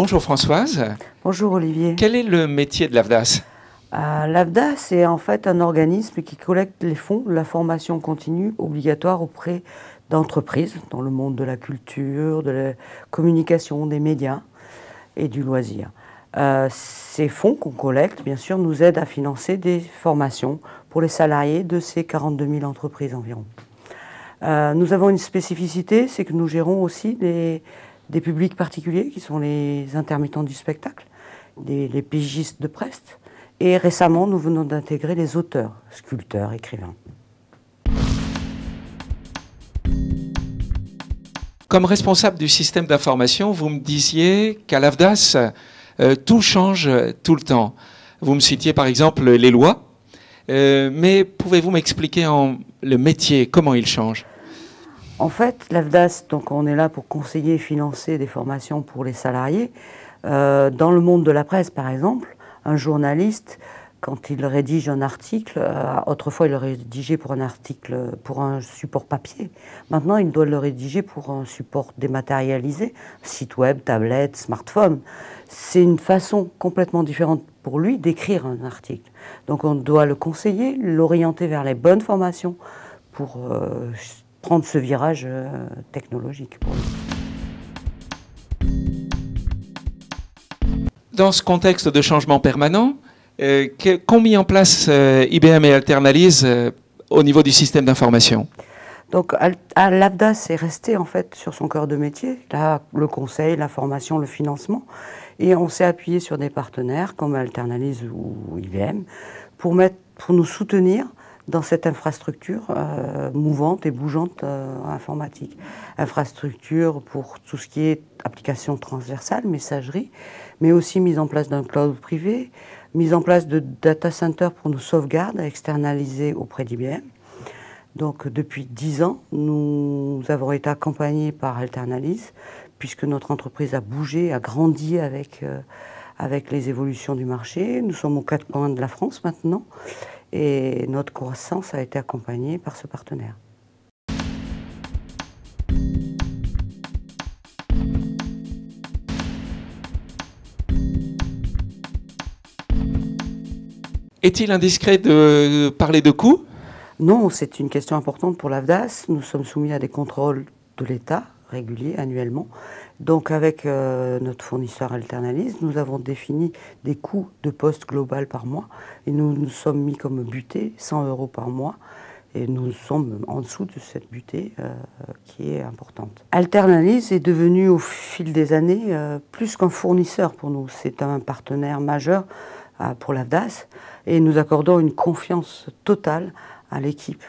Bonjour Françoise. Bonjour Olivier. Quel est le métier de l'AFDAS? L'AFDAS, c'est en fait un organisme qui collecte les fonds de la formation continue obligatoire auprès d'entreprises dans le monde de la culture, de la communication, des médias et du loisir. Ces fonds qu'on collecte, bien sûr, nous aident à financer des formations pour les salariés de ces 42 000 entreprises environ. Nous avons une spécificité, c'est que nous gérons aussi des publics particuliers qui sont les intermittents du spectacle, les pigistes de presse. Et récemment, nous venons d'intégrer les auteurs, sculpteurs, écrivains. Comme responsable du système d'information, vous me disiez qu'à l'AFDAS, tout change tout le temps. Vous me citiez par exemple les lois, mais pouvez-vous m'expliquer le métier, comment il change? En fait, l'AFDAS, donc on est là pour conseiller et financer des formations pour les salariés. Dans le monde de la presse, par exemple, un journaliste, quand il rédige un article, autrefois il le rédigeait pour un article, pour un support papier. Maintenant, il doit le rédiger pour un support dématérialisé, site web, tablette, smartphone. C'est une façon complètement différente pour lui d'écrire un article. Donc on doit le conseiller, l'orienter vers les bonnes formations pour prendre ce virage technologique pour lui. Dans ce contexte de changement permanent, qu'ont mis en place IBM et Alternalise au niveau du système d'information? Donc l'AFDAS est resté en fait sur son cœur de métier, là, le conseil, la formation, le financement, et on s'est appuyé sur des partenaires comme Alternalise ou IBM pour nous soutenir dans cette infrastructure mouvante et bougeante informatique. Infrastructure pour tout ce qui est application transversale, messagerie, mais aussi mise en place d'un cloud privé, mise en place de data centers pour nos sauvegardes externalisées auprès d'IBM. Donc depuis 10 ans, nous avons été accompagnés par Alternalise, puisque notre entreprise a bougé, a grandi avec les évolutions du marché. Nous sommes aux 4 coins de la France maintenant, et notre croissance a été accompagnée par ce partenaire. Est-il indiscret de parler de coûts? Non, c'est une question importante pour l'AFDAS. Nous sommes soumis à des contrôles de l'État réguliers annuellement. Donc avec notre fournisseur Alternalise, nous avons défini des coûts de poste global par mois et nous nous sommes mis comme butée 100 € par mois et nous sommes en dessous de cette butée qui est importante. Alternalise est devenu au fil des années plus qu'un fournisseur pour nous. C'est un partenaire majeur pour l'AFDAS et nous accordons une confiance totale à l'équipe.